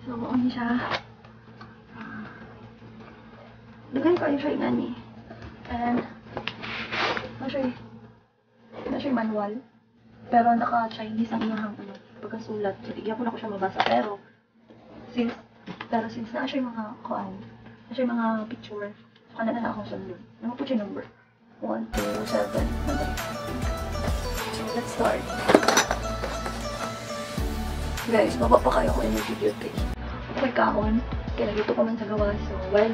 So, ano siya? Daghan kayo siya ingani. And, na siya manual. Pero naka-Chinese ang iyang pagkasulat. So, tigyan ko na ko siya mabasa. Since na siya mga kuan, na siya mga picture, kana na akong sunod. Ano po siya number? 1, 2, 7, 8. So, let's start. Guys, baba pa kayo kung yung video tape. Okay, kahon. Kaya nagluto pa man sa gawa. So, while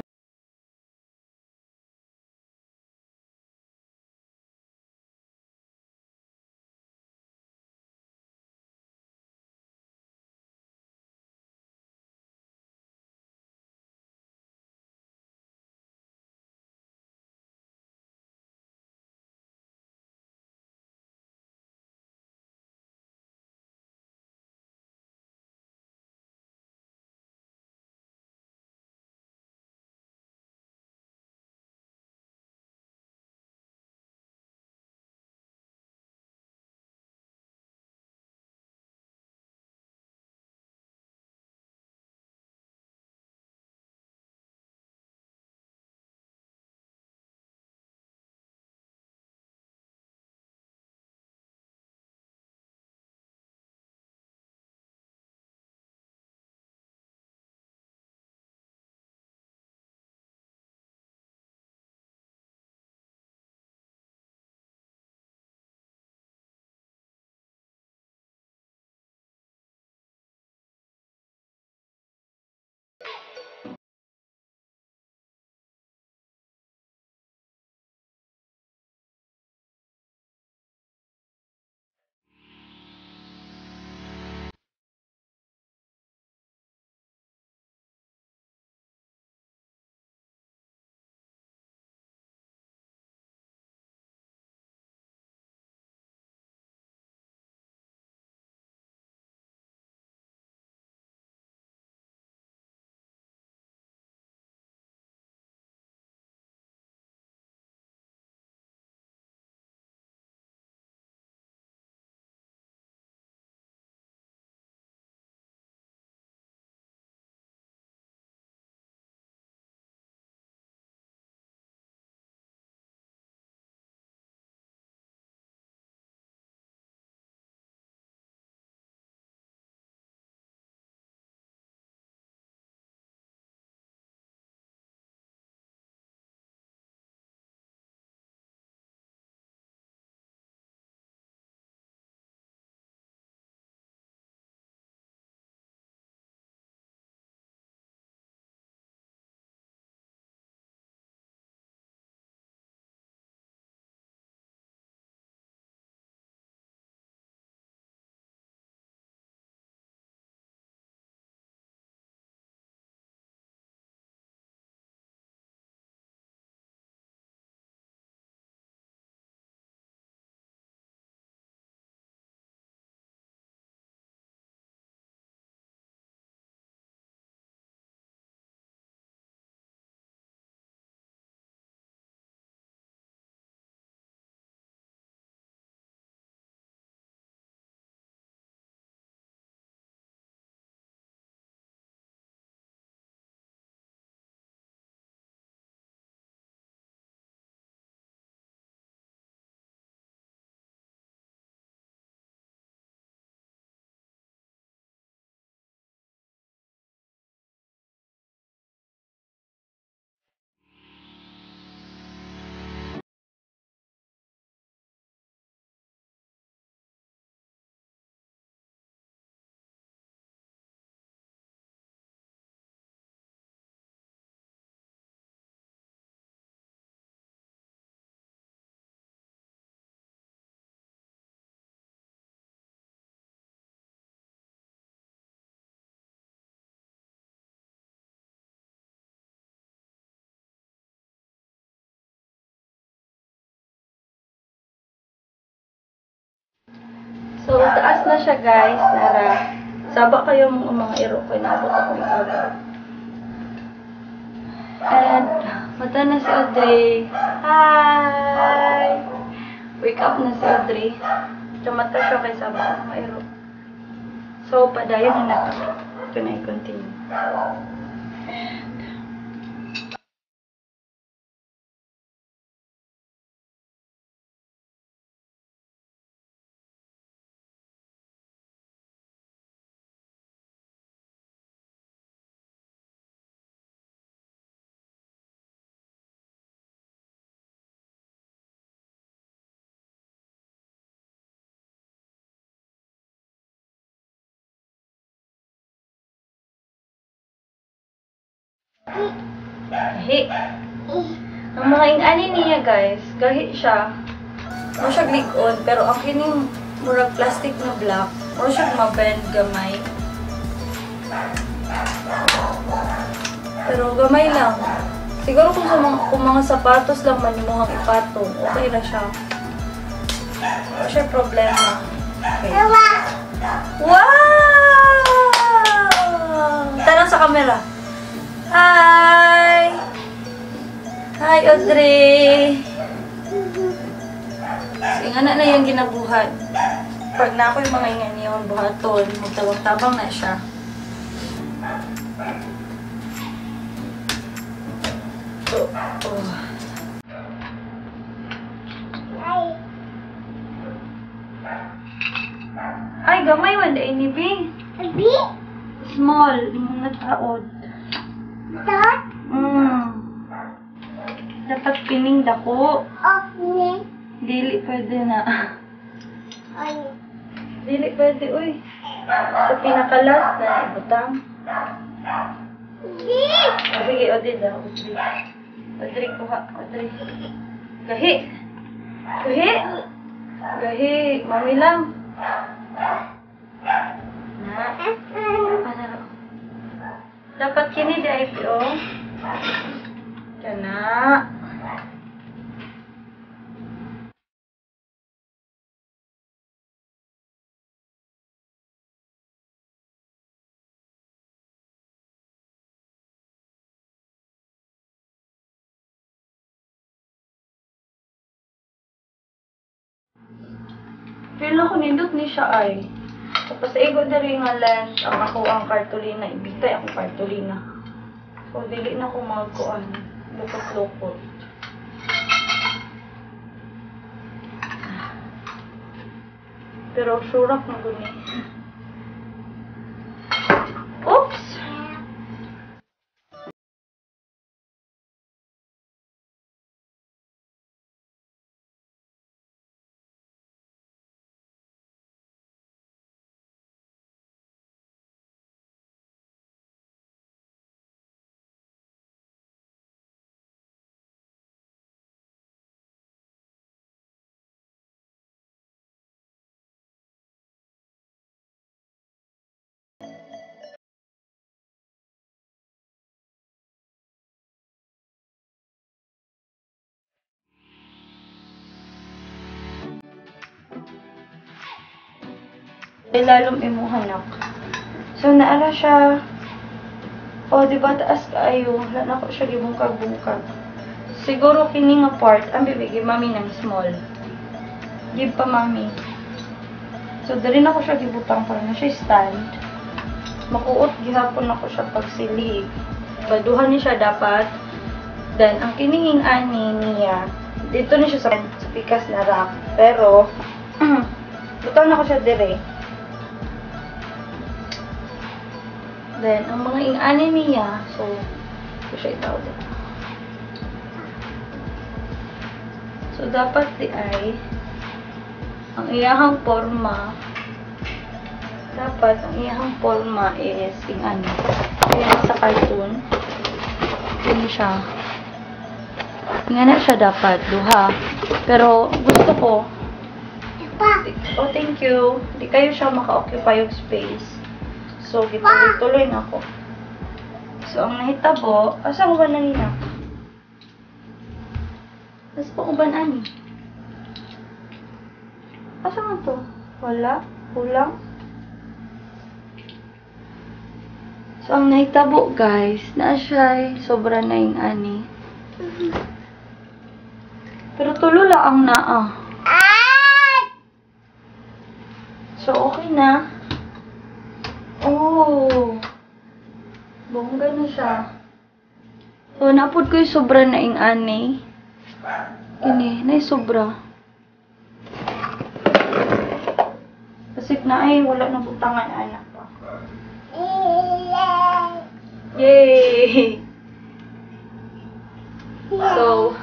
So, taas na siya guys. Nara. Saba kayo mga iro ko. Inabot ako ikaga. And, mata na si Audrey. Hi! Wake up na si Audrey. Tumata siya kay saba ko mga iro. So, padayon na natin. Ito na i-continue. Gahi. Ang mga ingani niya guys, gahi siya. Mo siya gligon, pero ang kining murag plastic na black, mo siya mabend gamay. Pero gamay lang. Siguro kung mga sapatos lang man mo ang ipatong, okay na siya. Wala siya problema. Okay. Wow! Tanong sa camera. Hi! Hi, Audrey! Ingana na yung ginabuhat. Pag na ako yung mga ingani yung buhaton, magtabang-tabang na siya. So, oh. Ay, gamay wala ini, B. Small, yung nataod. Dapat pining dako. Dili pwede na. Dili pwede, uy. Sa pinakalas na ibutang. Sige, Audrey daw. Audrey, kuha. Audrey. Gahi. Gahi. Gahi. Mami lang. Na. Ano? Dapat kini di IPO. Kana. Feel ako nindot ni siya ay. Tapos ego na rin nga lens ang ako ang kartolina. Ibitay akong kartolina. So, dili na ko magkuhan. Lukot-lukot. Pero surak na guni. Oops! Lalong imuhanak. So, naara siya. O, diba, taas kaayo. Wala na ko siya gibungkag-bungkag. Siguro, kining nga part, ang bibigay mami ng small. Give pa mami. So, dali na ko siya gibutang para na siya stand. Makuot, gihapon na ko siya pagsilig. Baduhan niya siya dapat. Then, ang kininging ani niya, dito na siya sa pikas na rack. Pero, butang na ko siya dire. Then, ang mga ingani niya, so, ito siya itaw din. So, dapat di ay, ang iyahang forma, dapat ang iyahang forma is ingani. Ayan sa cartoon. Yun siya. Ingani siya dapat, duha. Pero, gusto ko, oh, thank you. Di kayo siya maka-occupy yung space. So, gituloy-tuloy na ako. So, ang nahitabo, asa ko ba nanina? Asa ko ba ani? Asa nga to? Wala. Kulang. So, ang nahitabo, guys, na siya sobra na yung ani. Pero tulo lang ang naa. So, okay na. Oh. Bongga na siya. So, napod ko yung sobra na yung ani. Ini, na yung sobra. Kasi na ay, wala na butangan anak pa. Yay! So,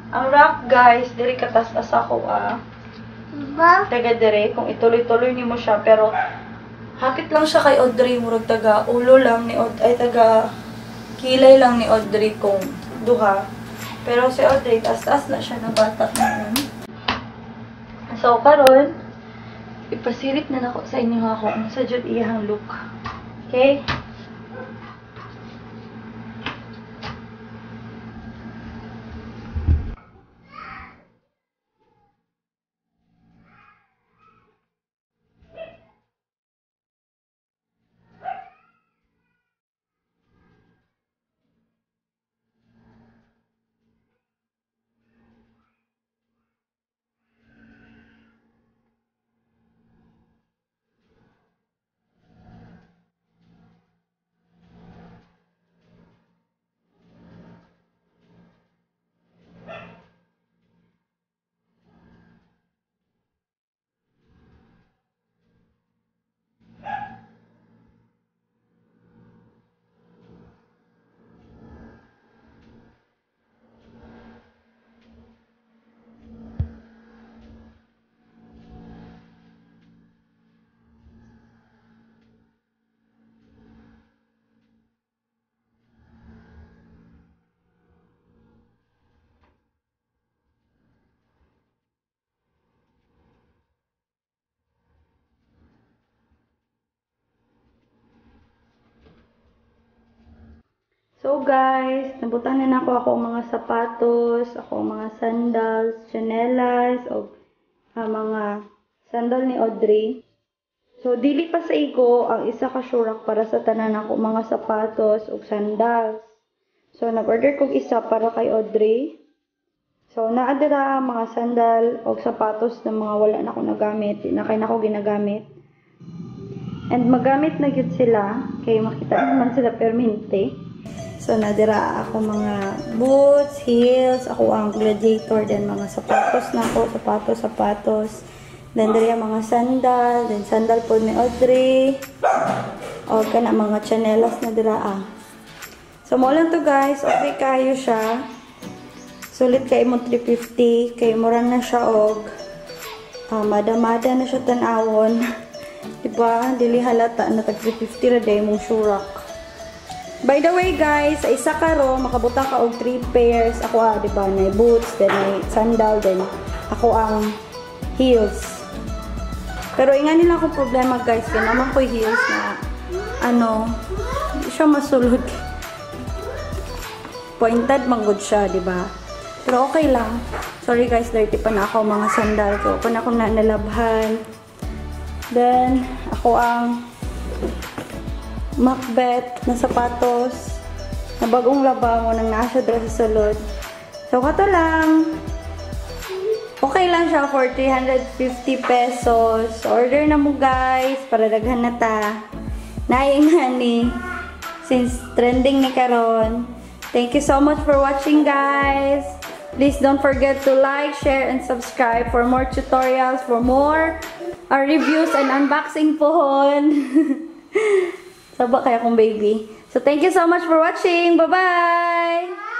ang wrap, guys, diri katas-as ako, taga dire, kung ituloy-tuloy niyo mo siya, pero hakit lang siya kay Audrey, murag taga ulo lang ni Audrey, ay taga kilay lang ni Audrey kung duha. Pero si Audrey, taas-taas na siya na bata ngayon. So, karon ipasirit na nako sa inyo ako kung sa jud iyang look. Okay? So guys, nabutan na ako mga sapatos, mga sandals, chanelas, o mga sandal ni Audrey. So dili pa sa igo ang isa ka surak para sa tanan ako mga sapatos o sandals. So nag-order kog isa para kay Audrey. So naa dira mga sandal o sapatos na mga wala na ako nagamit, na kay nako ginagamit. And magamit na gyud sila kay makita naman sila permente. So, nadira ako mga boots, heels, ako ang gladiator, then mga sapatos na ako, sapatos. Then, dira mga sandal, then sandal po ni Audrey. O, kana mga chanelas na dira So, mo lang to guys, okay kayo siya. Sulit kay mo 350, kay mura na siya og mada-mada na siya tanawon. Diba? Dili halata na tag 350 ra day mong surak. By the way guys, sa isa karo makabuta ka og 3 pairs. Ako di ba, na boots, then may sandal, then ako ang heels. Pero ingan nila akong problema guys, kaya naman ko heels na hindi siya masulod. Pointed manggod siya, di ba? Pero okay lang. Sorry guys, dirty pa na ako mga sandal ko. Kung ako na nalabhan. Then ako ang Macbeth na sapatos na bagong labango nang nasa dra sa sulod. So, kato lang. Okay lang siya for 350 pesos. Order na mo guys para daghan na ta. Naingan ni since trending ni karon. Thank you so much for watching guys. Please don't forget to like, share, and subscribe for more tutorials, for more reviews and unboxing pohon. Saba kaya kong baby. So, thank you so much for watching. Bye-bye!